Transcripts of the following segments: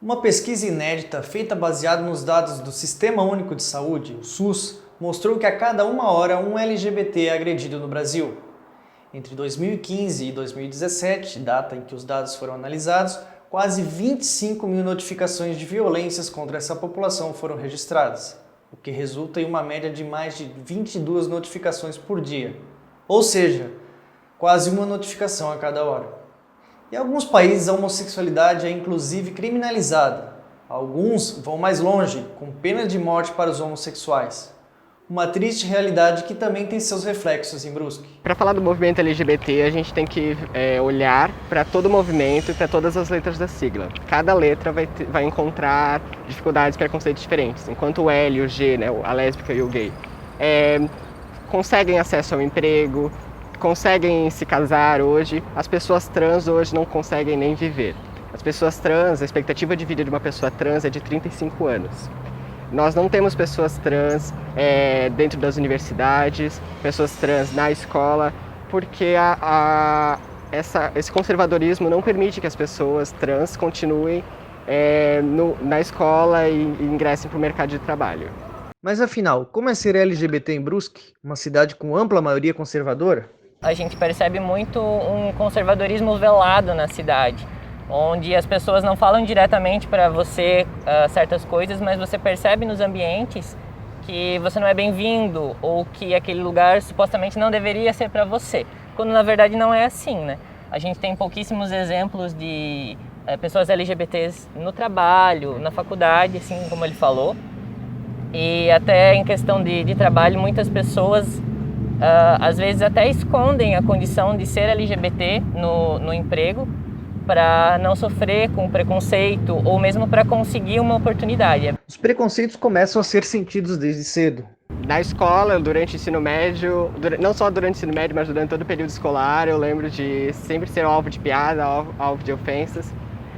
Uma pesquisa inédita feita baseada nos dados do Sistema Único de Saúde, o SUS, mostrou que a cada uma hora um LGBT é agredido no Brasil. Entre 2015 e 2017, data em que os dados foram analisados, quase 25 mil notificações de violências contra essa população foram registradas, o que resulta em uma média de mais de 22 notificações por dia. Ou seja, quase uma notificação a cada hora. Em alguns países, a homossexualidade é inclusive criminalizada. Alguns vão mais longe, com pena de morte para os homossexuais. Uma triste realidade que também tem seus reflexos em Brusque. Para falar do movimento LGBT, a gente tem que olhar para todo o movimento e para todas as letras da sigla. Cada letra vai encontrar dificuldades e preconceitos diferentes, enquanto o L e o G, né, a lésbica e o gay, conseguem acesso ao emprego, conseguem se casar hoje. As pessoas trans hoje não conseguem nem viver. As pessoas trans, a expectativa de vida de uma pessoa trans é de 35 anos. Nós não temos pessoas trans dentro das universidades, pessoas trans na escola, porque esse conservadorismo não permite que as pessoas trans continuem na escola e ingressem para o mercado de trabalho. Mas afinal, como é ser LGBT em Brusque, uma cidade com ampla maioria conservadora? A gente percebe muito um conservadorismo velado na cidade, onde as pessoas não falam diretamente para você certas coisas, mas você percebe nos ambientes que você não é bem-vindo ou que aquele lugar supostamente não deveria ser para você, quando na verdade não é assim, né? A gente tem pouquíssimos exemplos de pessoas LGBTs no trabalho, na faculdade, assim como ele falou, e até em questão de trabalho, muitas pessoas às vezes até escondem a condição de ser LGBT no emprego para não sofrer com preconceito ou mesmo para conseguir uma oportunidade. Os preconceitos começam a ser sentidos desde cedo. Na escola, durante o ensino médio, não só durante o ensino médio, mas durante todo o período escolar, eu lembro de sempre ser alvo de piada, alvo de ofensas.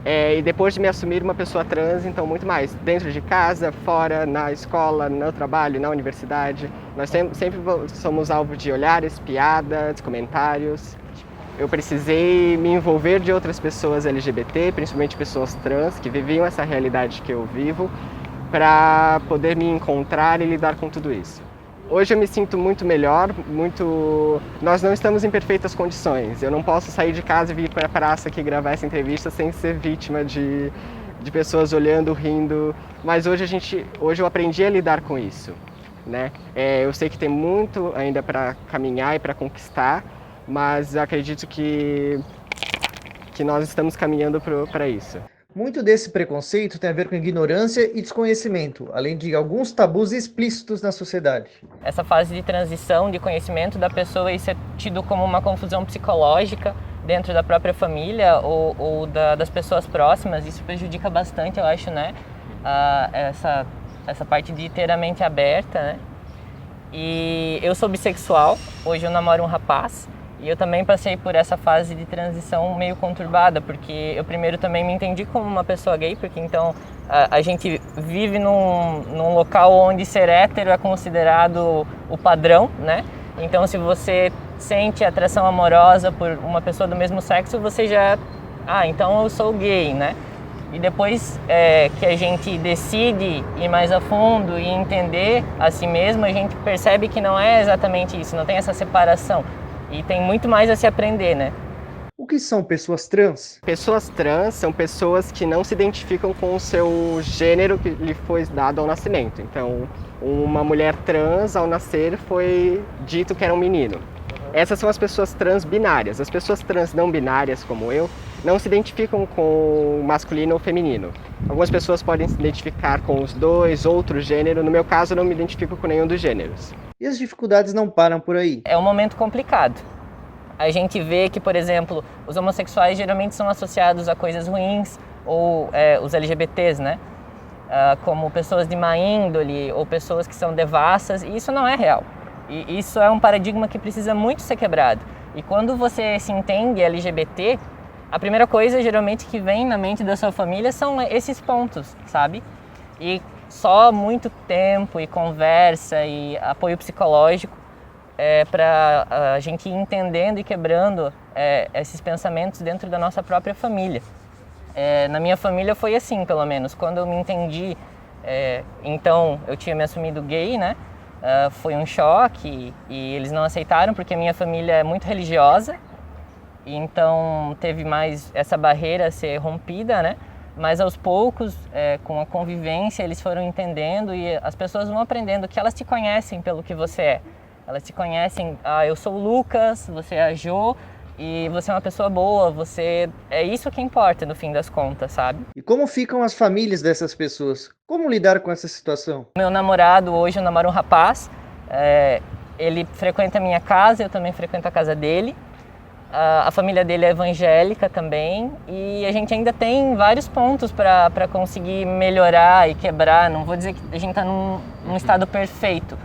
E depois de me assumir uma pessoa trans, então muito mais. Dentro de casa, fora, na escola, no trabalho, na universidade. Nós sempre somos alvo de olhares, piadas, comentários. Eu precisei me envolver de outras pessoas LGBT, principalmente pessoas trans, que viviam essa realidade que eu vivo, para poder me encontrar e lidar com tudo isso. Hoje eu me sinto muito melhor, Nós não estamos em perfeitas condições. Eu não posso sair de casa e vir para a praça aqui gravar essa entrevista sem ser vítima de pessoas olhando, rindo. Mas hoje eu aprendi a lidar com isso, né? Eu sei que tem muito ainda para caminhar e para conquistar, mas eu acredito que nós estamos caminhando para isso. Muito desse preconceito tem a ver com ignorância e desconhecimento, além de alguns tabus explícitos na sociedade. Essa fase de transição de conhecimento da pessoa, isso é tido como uma confusão psicológica dentro da própria família ou das pessoas próximas. Isso prejudica bastante, eu acho, né? Essa parte de ter a mente aberta, né? E eu sou bissexual, hoje eu namoro um rapaz. E eu também passei por essa fase de transição meio conturbada, porque eu primeiro também me entendi como uma pessoa gay, porque então a gente vive num local onde ser hétero é considerado o padrão, né? Então se você sente atração amorosa por uma pessoa do mesmo sexo, você já... então eu sou gay, né? E depois que a gente decide ir mais a fundo e entender a si mesmo, a gente percebe que não é exatamente isso, não tem essa separação. E tem muito mais a se aprender, né? O que são pessoas trans? Pessoas trans são pessoas que não se identificam com o seu gênero que lhe foi dado ao nascimento. Então, uma mulher trans, ao nascer, foi dito que era um menino. Essas são as pessoas trans binárias. As pessoas trans não binárias, como eu, não se identificam com masculino ou feminino. Algumas pessoas podem se identificar com os dois, outro gênero. No meu caso, eu não me identifico com nenhum dos gêneros. E as dificuldades não param por aí. É um momento complicado. A gente vê que, por exemplo, os homossexuais geralmente são associados a coisas ruins, ou os LGBTs, né? Como pessoas de má índole, ou pessoas que são devassas, e isso não é real. E isso é um paradigma que precisa muito ser quebrado. E quando você se entende LGBT, a primeira coisa, geralmente, que vem na mente da sua família são esses pontos, sabe? E só muito tempo e conversa e apoio psicológico para a gente ir entendendo e quebrando esses pensamentos dentro da nossa própria família. Na minha família foi assim, pelo menos. Quando eu me entendi, então eu tinha me assumido gay, né? Foi um choque e eles não aceitaram porque a minha família é muito religiosa. Então teve mais essa barreira a ser rompida, né? Mas aos poucos, com a convivência, eles foram entendendo e as pessoas vão aprendendo que elas te conhecem pelo que você é. Elas te conhecem, eu sou o Lucas, você é a Jo, e você é uma pessoa boa, é isso que importa no fim das contas, sabe? E como ficam as famílias dessas pessoas? Como lidar com essa situação? Meu namorado, hoje eu namoro um rapaz, ele frequenta a minha casa, eu também frequento a casa dele. A família dele é evangélica também e a gente ainda tem vários pontos para conseguir melhorar e quebrar. Não vou dizer que a gente está num estado perfeito.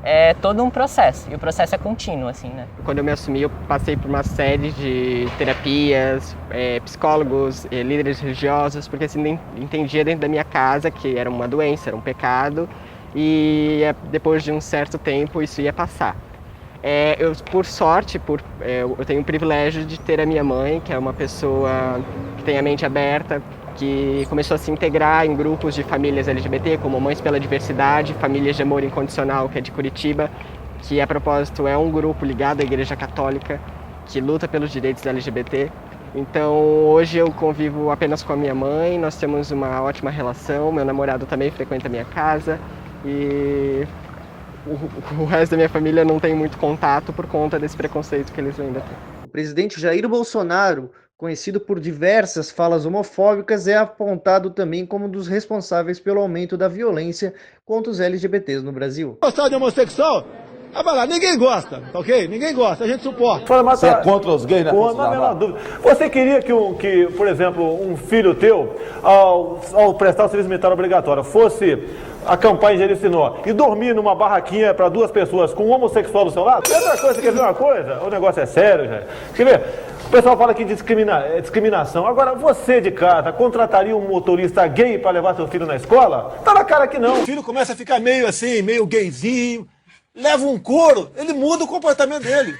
É todo um processo e o processo é contínuo, assim, né? Quando eu me assumi, eu passei por uma série de terapias, psicólogos, líderes religiosos, porque assim, entendia dentro da minha casa que era uma doença, era um pecado e depois de um certo tempo isso ia passar. Eu, por sorte, eu tenho o privilégio de ter a minha mãe, que é uma pessoa que tem a mente aberta, que começou a se integrar em grupos de famílias LGBT, como Mães pela Diversidade, Famílias de Amor Incondicional, que é de Curitiba, que a propósito é um grupo ligado à Igreja Católica, que luta pelos direitos LGBT. Então hoje eu convivo apenas com a minha mãe, nós temos uma ótima relação, meu namorado também frequenta a minha casa e o resto da minha família não tem muito contato por conta desse preconceito que eles ainda têm. O presidente Jair Bolsonaro, conhecido por diversas falas homofóbicas, é apontado também como um dos responsáveis pelo aumento da violência contra os LGBTs no Brasil. Gostar de homossexual? Vai lá, ninguém gosta, tá ok? Ninguém gosta, a gente suporta. Você é contra os gays, né? Não há a menor dúvida. Você queria que, por exemplo, um filho teu, ao prestar o serviço militar obrigatório, fosse acampar em Jericinó e dormir numa barraquinha para 2 pessoas com um homossexual do seu lado? Outra coisa, você quer ver uma coisa? O negócio é sério, gente. Quer ver? O pessoal fala que é discriminação. Agora, você de casa contrataria um motorista gay para levar seu filho na escola? Tá na cara que não. O filho começa a ficar meio assim, meio gayzinho, leva um couro, ele muda o comportamento dele.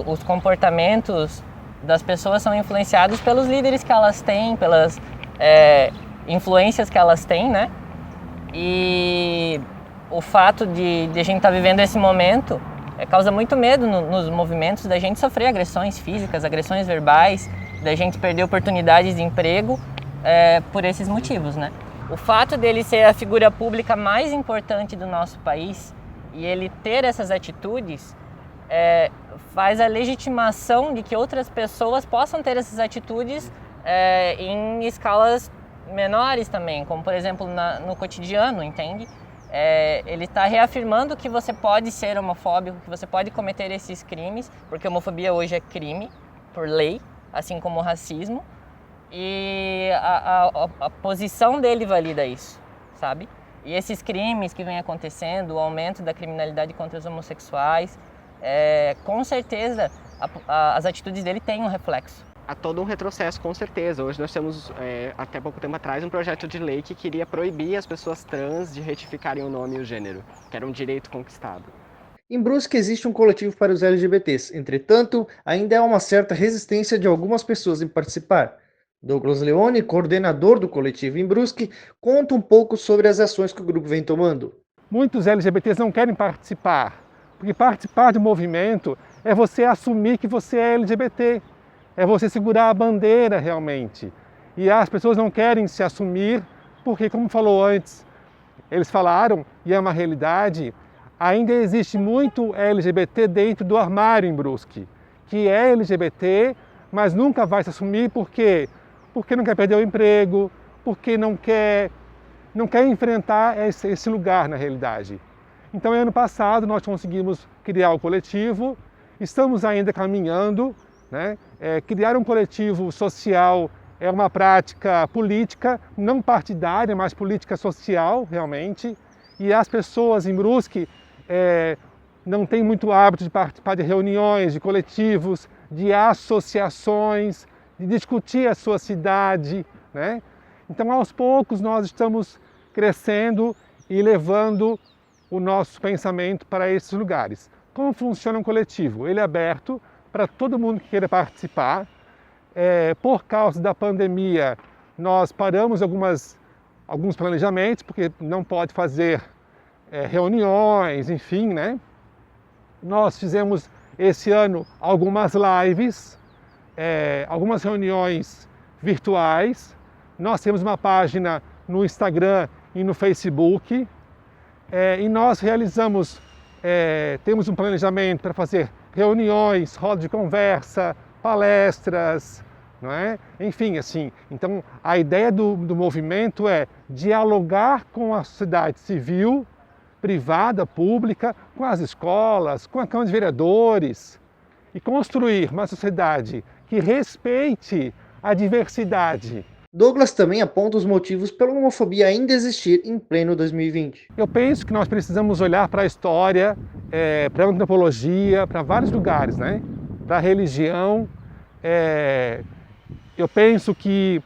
Os comportamentos das pessoas são influenciados pelos líderes que elas têm, pelas influências que elas têm, né? E o fato de a gente estar vivendo esse momento causa muito medo nos movimentos da gente sofrer agressões físicas, agressões verbais, da gente perder oportunidades de emprego por esses motivos, né? O fato dele ser a figura pública mais importante do nosso país e ele ter essas atitudes faz a legitimação de que outras pessoas possam ter essas atitudes em escalas menores também, como por exemplo no cotidiano, entende? Ele está reafirmando que você pode ser homofóbico, que você pode cometer esses crimes, porque a homofobia hoje é crime por lei, assim como o racismo, e a posição dele valida isso, sabe? E esses crimes que vêm acontecendo, o aumento da criminalidade contra os homossexuais, com certeza as atitudes dele têm um reflexo. Há todo um retrocesso, com certeza. Hoje nós temos, até pouco tempo atrás, um projeto de lei que queria proibir as pessoas trans de retificarem o nome e o gênero, que era um direito conquistado. Em Brusque existe um coletivo para os LGBTs, entretanto, ainda há uma certa resistência de algumas pessoas em participar. Douglas Leone, coordenador do coletivo em Brusque, conta um pouco sobre as ações que o grupo vem tomando. Muitos LGBTs não querem participar, porque participar de um movimento é você assumir que você é LGBT. É você segurar a bandeira realmente. E as pessoas não querem se assumir porque, como falou antes, eles falaram, e é uma realidade, ainda existe muito LGBT dentro do armário em Brusque, que é LGBT, mas nunca vai se assumir porque não quer perder o emprego, porque não quer enfrentar esse lugar na realidade. Então, ano passado, nós conseguimos criar o coletivo, estamos ainda caminhando, né? Criar um coletivo social é uma prática política, não partidária, mas política social, realmente. E as pessoas em Brusque não têm muito hábito de participar de reuniões, de coletivos, de associações, de discutir a sua cidade, né? Então, aos poucos, nós estamos crescendo e levando o nosso pensamento para esses lugares. Como funciona um coletivo? Ele é aberto para todo mundo que queira participar. Por causa da pandemia, nós paramos alguns planejamentos, porque não pode fazer reuniões, enfim, né? Nós fizemos esse ano algumas lives, algumas reuniões virtuais. Nós temos uma página no Instagram e no Facebook, e nós temos um planejamento para fazer reuniões, roda de conversa, palestras, não é? Enfim, assim, então a ideia do movimento é dialogar com a sociedade civil, privada, pública, com as escolas, com a Câmara de Vereadores e construir uma sociedade que respeite a diversidade. Douglas também aponta os motivos pela homofobia ainda existir em pleno 2020. Eu penso que nós precisamos olhar para a história, para a antropologia, para vários lugares, né? Para a religião. Eu penso que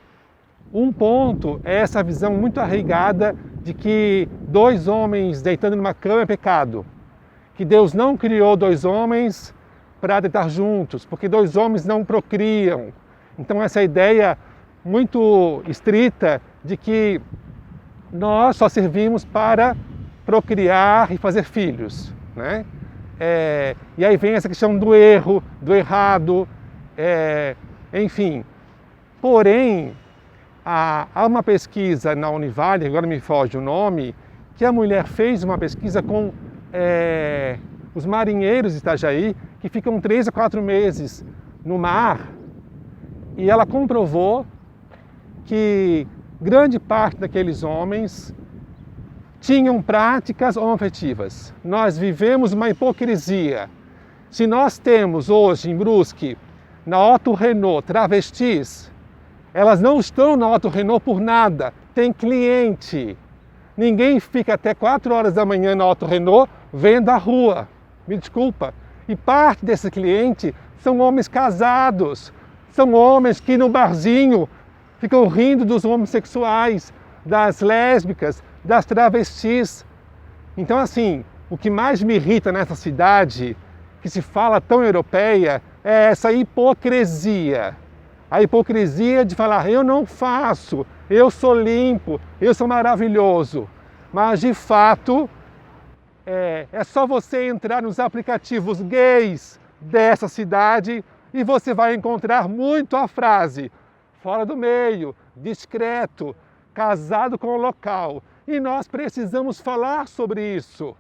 um ponto é essa visão muito arraigada de que dois homens deitando numa cama é pecado. Que Deus não criou dois homens para deitar juntos, porque dois homens não procriam. Então essa ideia muito estrita de que nós só servimos para procriar e fazer filhos, né? E aí vem essa questão do erro, do errado, enfim. Porém, há uma pesquisa na Univale, agora me foge o nome, que a mulher fez uma pesquisa com os marinheiros de Itajaí, que ficam 3 a 4 meses no mar, e ela comprovou que grande parte daqueles homens tinham práticas homoafetivas. Nós vivemos uma hipocrisia. Se nós temos hoje em Brusque, na Otto Renault, travestis, elas não estão na Otto Renault por nada, tem cliente. Ninguém fica até 4 horas da manhã na Otto Renault vendo a rua, me desculpa. E parte desse cliente são homens casados, são homens que no barzinho ficam rindo dos homossexuais, das lésbicas, das travestis. Então, assim, o que mais me irrita nessa cidade, que se fala tão europeia, é essa hipocrisia. A hipocrisia de falar, eu não faço, eu sou limpo, eu sou maravilhoso. Mas, de fato, é só você entrar nos aplicativos gays dessa cidade e você vai encontrar muito a frase fora do meio, discreto, casado com o local. E nós precisamos falar sobre isso.